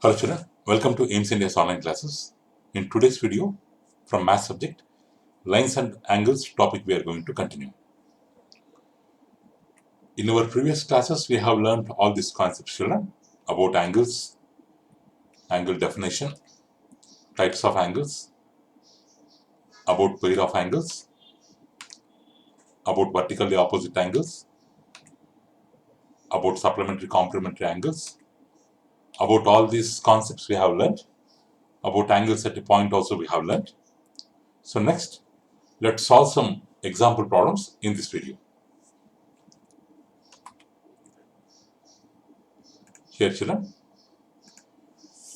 Hello children, welcome to aimsindia's online classes. In today's video, from math subject, lines and angles topic we are going to continue. In our previous classes, we have learned all these concepts children about angles, angle definition, types of angles, about pair of angles, about vertically opposite angles, about supplementary complementary angles. About all these concepts we have learned. About angles at a point also we have learned. So next, let's solve some example problems in this video. Here children,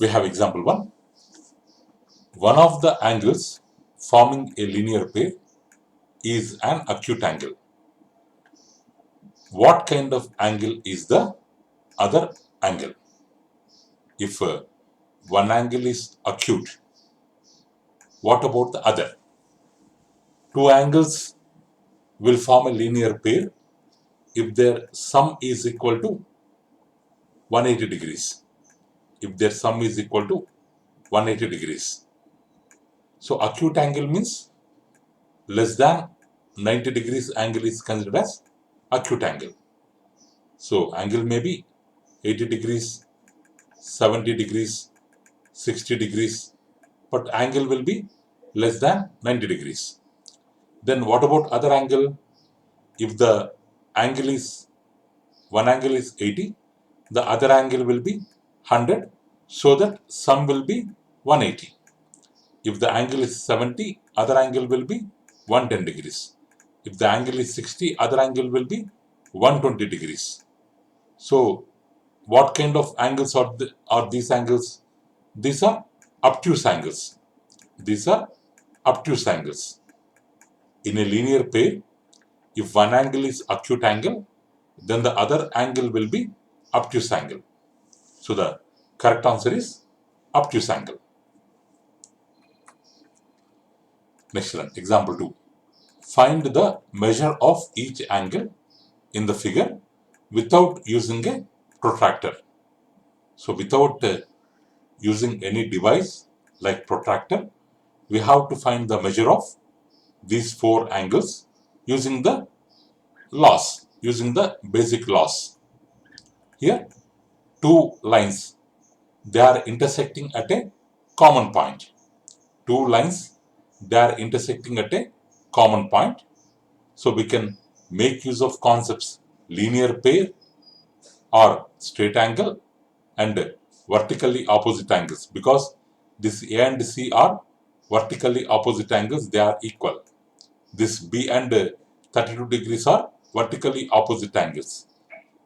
we have example 1. One of the angles forming a linear pair is an acute angle. What kind of angle is the other angle? If one angle is acute, what about the other? Two angles will form a linear pair if their sum is equal to 180 degrees. If their sum is equal to 180 degrees. So acute angle means less than 90 degrees angle is considered as acute angle. So angle may be 80 degrees, 70 degrees, 60 degrees, but angle will be less than 90 degrees. Then what about other angle? If the angle is, one angle is 80, the other angle will be 100, so that sum will be 180. If the angle is 70, other angle will be 110 degrees. If the angle is 60, other angle will be 120 degrees. So what kind of angles are these angles? These are obtuse angles. These are obtuse angles. In a linear pair, if one angle is acute angle, then the other angle will be obtuse angle. So the correct answer is obtuse angle. Next one, example 2. Find the measure of each angle in the figure without using a protractor. So without using any device like protractor, we have to find the measure of these four angles using the laws, using the basic laws. Here, two lines, they are intersecting at a common point. Two lines, they are intersecting at a common point. So we can make use of concepts linear pair or straight angle and vertically opposite angles, because this A and C are vertically opposite angles, they are equal. This B and 32 degrees are vertically opposite angles,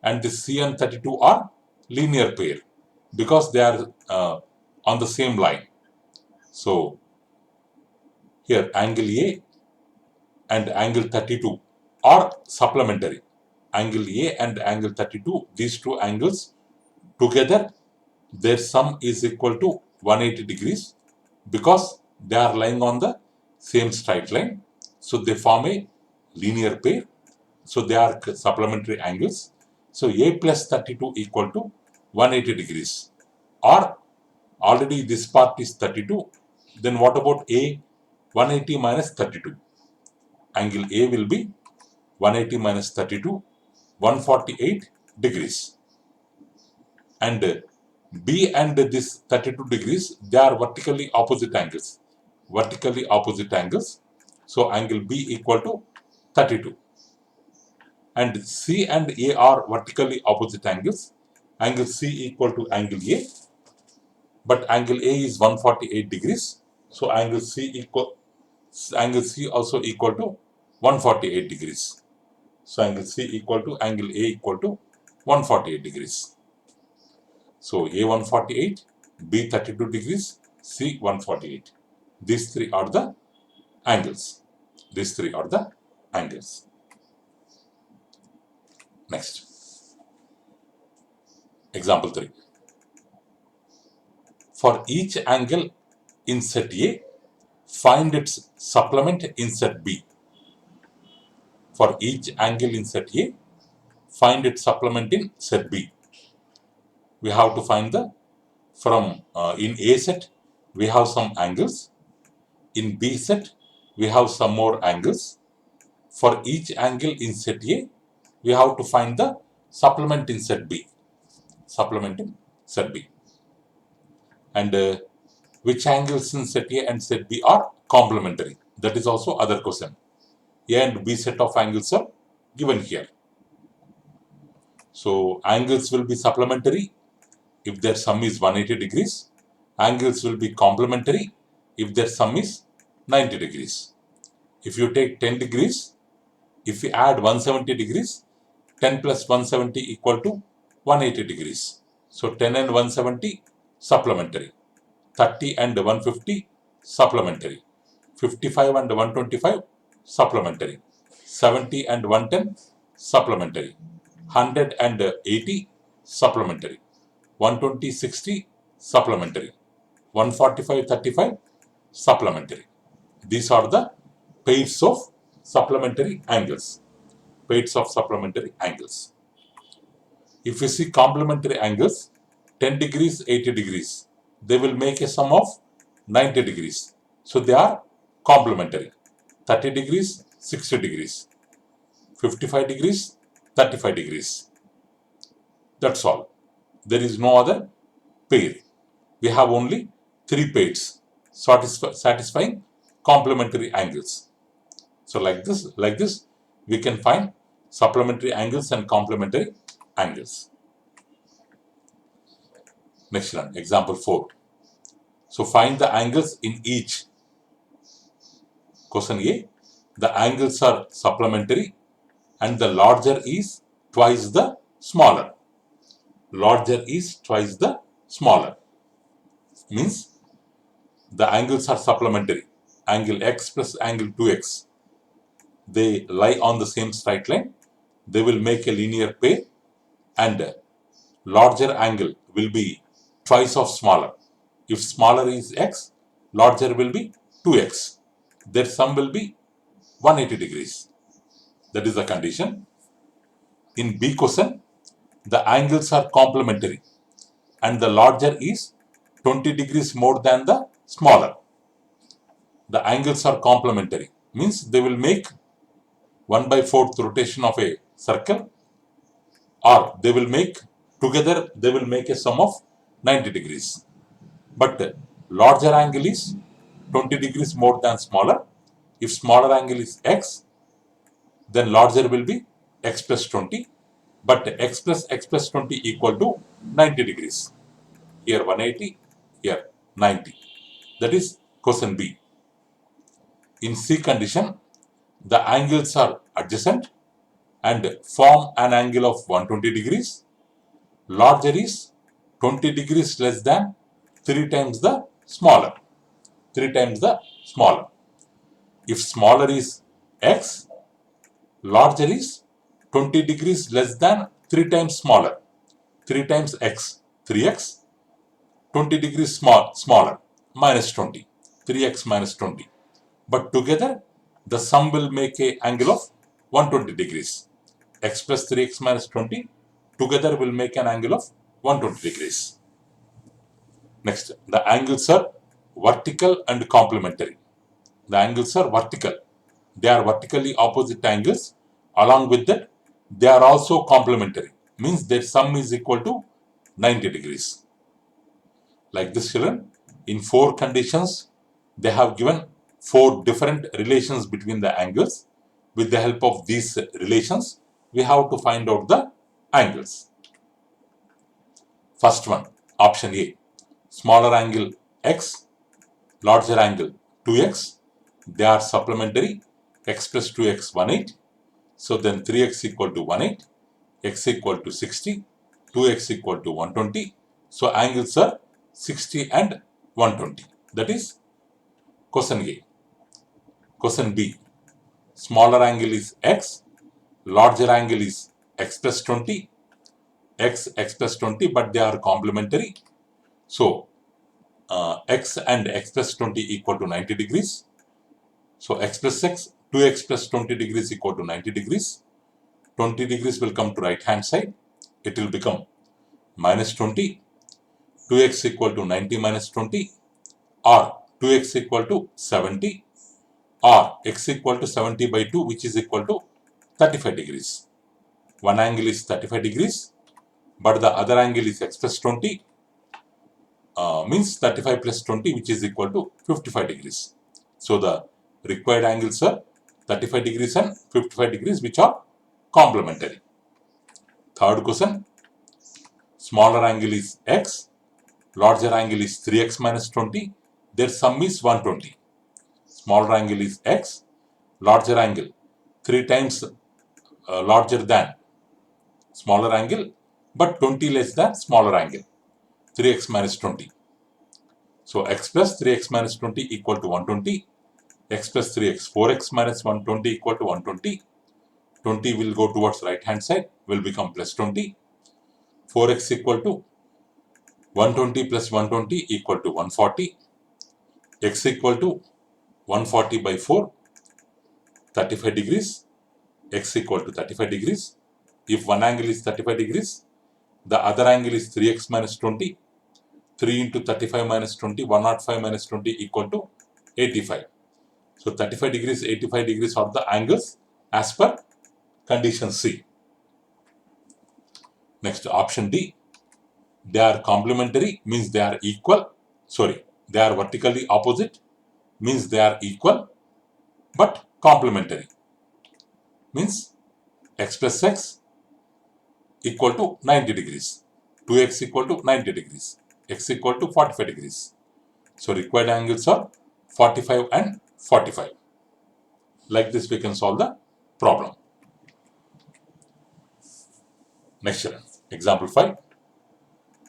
and this C and 32 are linear pair because they are on the same line. So here angle A and angle 32 are supplementary. Angle A and angle 32, these two angles together, their sum is equal to 180 degrees because they are lying on the same straight line. So they form a linear pair. So they are supplementary angles. So A plus 32 equal to 180 degrees. Or already this part is 32. Then what about A? 180 minus 32. Angle A will be 180 minus 32, 148 degrees. And B and this 32 degrees, they are vertically opposite angles. Vertically opposite angles. So angle B equal to 32. And C and A are vertically opposite angles. Angle C equal to angle A. But angle A is 148 degrees. So angle C also equal to 148 degrees. So angle C equal to angle A equal to 148 degrees. So A 148, B 32 degrees, C 148. These three are the angles. These three are the angles. Next. Example 3. For each angle in set A, find its supplement in set B. For each angle in set A, find its supplement in set B. We have to find the from in A set we have some angles, in B set we have some more angles. For each angle in set A, we have to find the supplement in set B. Supplement in set B. And which angles in set A and set B are complementary? That is also other question. A and B set of angles are given here. So angles will be supplementary if their sum is 180 degrees. Angles will be complementary if their sum is 90 degrees. If you take 10 degrees, if we add 170 degrees, 10 plus 170 equal to 180 degrees. So 10 and 170 supplementary. 30 and 150 supplementary. 55 and 125 supplementary. 70 and 110 supplementary. 100 and 80 supplementary. 120 60 supplementary. 145 35 supplementary. These are the pairs of supplementary angles. Pairs of supplementary angles. If you see complementary angles, 10 degrees, 80 degrees, they will make a sum of 90 degrees. So they are complementary. 30 degrees, 60 degrees. 55 degrees, 35 degrees. That's all. There is no other pair. We have only 3 pairs satisfying complementary angles. So like this, we can find supplementary angles and complementary angles. Next one, example 4. So find the angles in each. Question A, the angles are supplementary and the larger is twice the smaller. Larger is twice the smaller. Means the angles are supplementary. Angle x plus angle 2x. They lie on the same straight line. They will make a linear pair, and larger angle will be twice of smaller. If smaller is x, larger will be 2x. Their sum will be 180 degrees. That is the condition. In B question, the angles are complementary and the larger is 20 degrees more than the smaller. The angles are complementary, means they will make 1/4th rotation of a circle, or they will make together, they will make a sum of 90 degrees. But larger angle is 20 degrees more than smaller. If smaller angle is x, then larger will be x plus 20. But x plus 20 equal to 90 degrees. Here 180, here 90. That is question B. In C condition, the angles are adjacent and form an angle of 120 degrees. Larger is 20 degrees less than 3 times the smaller. 3 times the smaller. If smaller is x, larger is 20 degrees less than 3 times smaller. 3 times x, 3x. 20 degrees smaller, minus 20. 3x minus 20. But together, the sum will make an angle of 120 degrees. X plus 3x minus 20 together will make an angle of 120 degrees. Next, the angles are vertical and complementary. The angles are vertical. They are vertically opposite angles. Along with that, they are also complementary. Means their sum is equal to 90 degrees. Like this, children, in 4 conditions, they have given 4 different relations between the angles. With the help of these relations, we have to find out the angles. First one, option A. Smaller angle x, larger angle 2x. They are supplementary. X plus 2x 18. So then 3x equal to 18. X equal to 60. 2x equal to 120. So angles are 60 and 120. That is question A. Question B. Smaller angle is x, larger angle is x plus 20, x plus 20, but they are complementary. So x and x plus 20 equal to 90 degrees. So x plus x, 2x plus 20 degrees equal to 90 degrees. 20 degrees will come to right hand side. It will become minus 20. 2x equal to 90 minus 20, or 2x equal to 70, or x equal to 70 by 2, which is equal to 35 degrees. One angle is 35 degrees, but the other angle is x plus 20, means 35 plus 20, which is equal to 55 degrees. So the required angles are 35 degrees and 55 degrees, which are complementary. Third question, smaller angle is x, larger angle is 3x minus 20, their sum is 120. Smaller angle is x, larger angle 3 times larger than smaller angle, but 20 less than smaller angle, 3x minus 20. So x plus 3x minus 20 equal to 120, x plus 3x, 4x minus 120 equal to 120, 20 will go towards right hand side, will become plus 20, 4x equal to 120 plus 120 equal to 140, x equal to 140 by 4, 35 degrees, x equal to 35 degrees. If one angle is 35 degrees, the other angle is 3x minus 20, 3 into 35 minus 20, 105 minus 20 equal to 85. So 35 degrees, 85 degrees are the angles as per condition C. Next, option D. They are complementary, means they are equal. Sorry, they are vertically opposite, means they are equal but complementary. Means x plus x equal to 90 degrees, 2x equal to 90 degrees, x equal to 45 degrees. So required angles are 45 and 45. Like this we can solve the problem. Next one, example 5.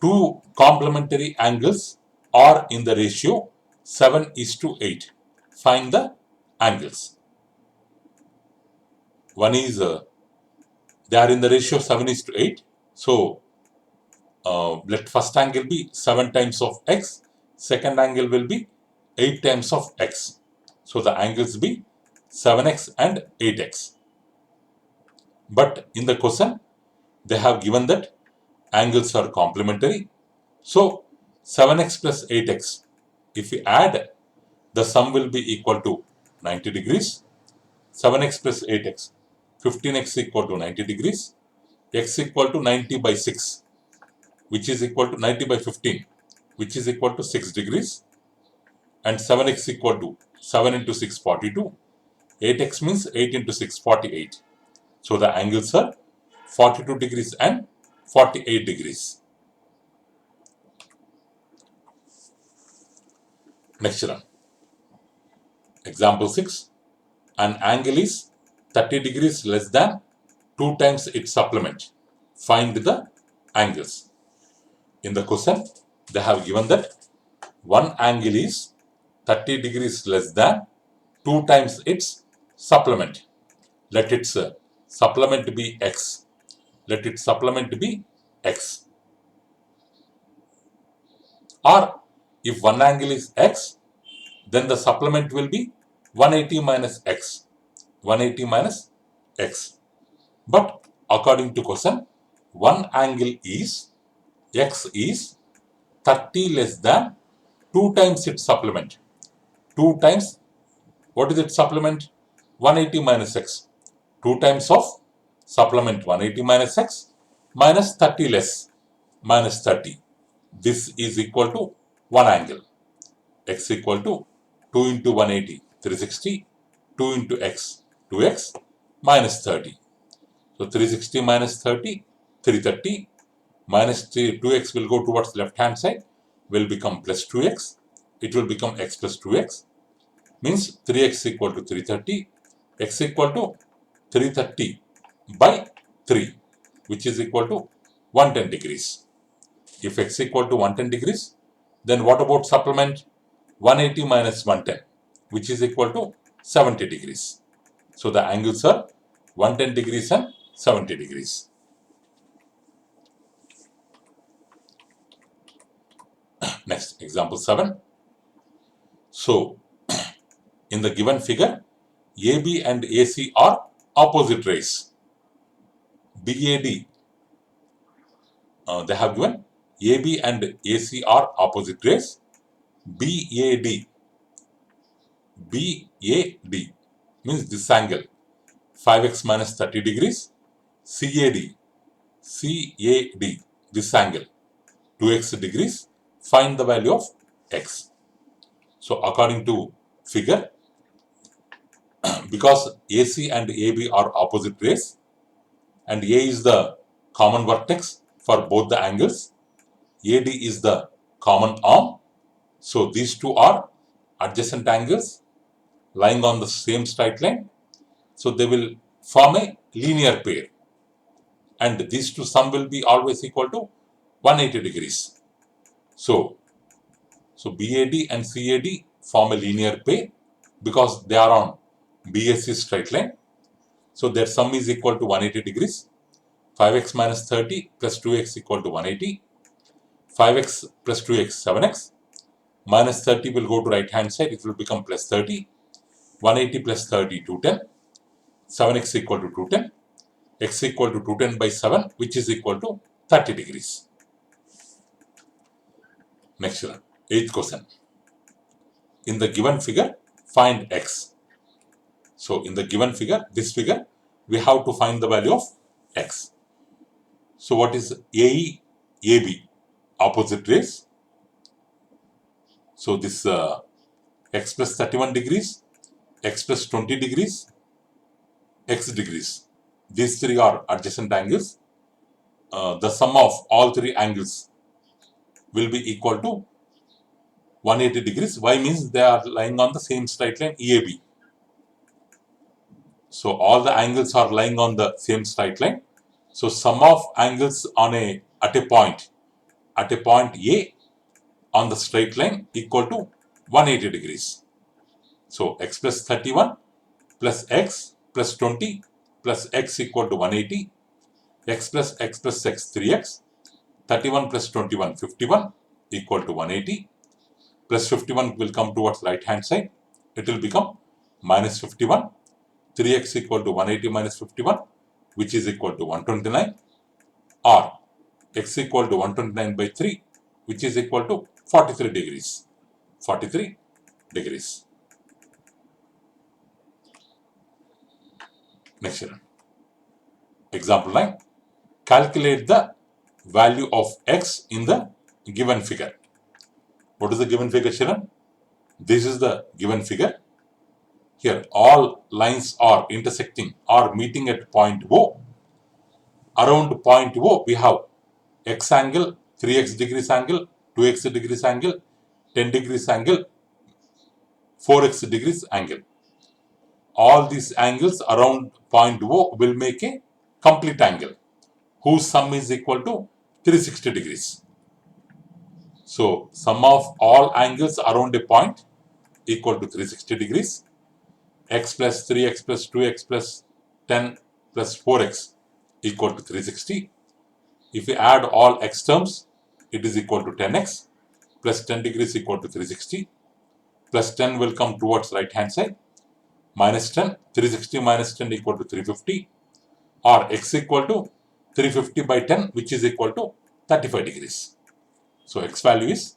Two complementary angles are in the ratio 7:8. Find the angles. One is they are in the ratio 7:8. So let first angle be 7 times of x, second angle will be 8 times of x. So the angles be 7x and 8x. But in the question, they have given that angles are complementary. So 7x plus 8x, if we add, the sum will be equal to 90 degrees. 7x plus 8x, 15x equal to 90 degrees. X equal to 90 by 6, which is equal to 90 by 15, which is equal to 6 degrees. And 7x equal to 7 into 6, 42. 8x means 8 into 6, 48. So the angles are 42 degrees and 48 degrees. Next one. Example 6. An angle is 30 degrees less than 2 times its supplement. Find the angles. In the question, they have given that one angle is 30 degrees less than 2 times its supplement. Let its supplement be x. Let its supplement be x. Or if one angle is x, then the supplement will be 180 minus x. 180 minus x. But according to question, one angle is x is 30 less than 2 times its supplement. 2 times, what is its supplement? 180 minus x. 2 times of supplement 180 minus x minus 30 less minus 30. This is equal to one angle. X equal to 2 into 180, 360. 2 into x, 2x minus 30. So 360 minus 30, 330. Minus 2x will go towards left hand side, will become plus 2x. It will become x plus 2x. Means 3x equal to 330. X equal to 330 by 3, which is equal to 110 degrees. If x equal to 110 degrees, then what about supplement? 180 minus 110, which is equal to 70 degrees. So the angles are 110 degrees and 70 degrees. Next, example 7. So, in the given figure, AB and AC are opposite rays. BAD, they have given AB and AC are opposite rays. BAD means this angle 5x minus 30 degrees. CAD this angle 2x degrees. Find the value of x. So according to figure, because AC and AB are opposite rays and A is the common vertex for both the angles, AD is the common arm. So these two are adjacent angles lying on the same straight line. So they will form a linear pair. And these two sum will be always equal to 180 degrees. So BAD and CAD form a linear pair because they are on BAC straight line. So their sum is equal to 180 degrees. 5x minus 30 plus 2x equal to 180. 5x plus 2x 7x. Minus 30 will go to right hand side. It will become plus 30. 180 plus 30 210. 7x equal to 210. X equal to 210 by 7, which is equal to 30 degrees. Next one, 8th question. In the given figure, find x. So in the given figure, this figure, we have to find the value of x. So what is AE, AB? Opposite rays. So this x plus 31 degrees, x plus 20 degrees, x degrees. These three are adjacent angles. The sum of all three angles will be equal to 180 degrees. Why? Means they are lying on the same straight line EAB. So all the angles are lying on the same straight line. So sum of angles on at a point A on the straight line equal to 180 degrees. So x plus 31 plus x plus 20 plus x equal to 180. X plus x 3x. 31 plus 21 51 equal to 180. Plus 51 will come towards right hand side. It will become minus 51. 3x equal to 180 minus 51, which is equal to 129, or x equal to 129 by 3, which is equal to 43 degrees. 43 degrees. Next one. Example 9. Calculate the value of x in the given figure. What is the given figure, children? This is the given figure. Here, all lines are intersecting or meeting at point O. Around point O, we have x angle, 3x degrees angle, 2x degrees angle, 10 degrees angle, 4x degrees angle. All these angles around point O will make a complete angle, whose sum is equal to 360 degrees. So, sum of all angles around a point equal to 360 degrees. X plus 3x plus 2x plus 10 plus 4x equal to 360. If we add all x terms, it is equal to 10x plus 10 degrees equal to 360. Plus 10 will come towards right hand side. Minus 10, 360 minus 10 equal to 350, or x equal to 350 by 10, which is equal to 35 degrees. So x value is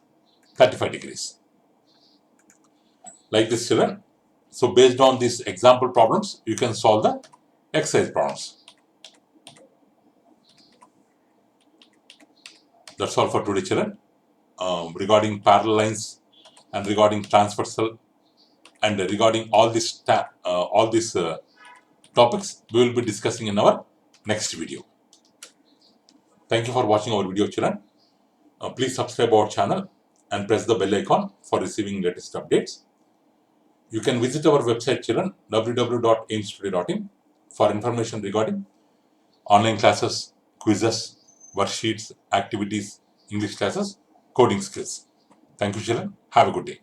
35 degrees. Like this, children. So based on these example problems, you can solve the exercise problems. That's all for today, children. Regarding parallel lines and regarding transversal and regarding all these topics, we will be discussing in our next video. Thank you for watching our video, children. Please subscribe our channel and press the bell icon for receiving latest updates. You can visit our website, children, www.aimstoday.in, for information regarding online classes, quizzes, worksheets, activities, English classes, coding skills. Thank you, children. Have a good day.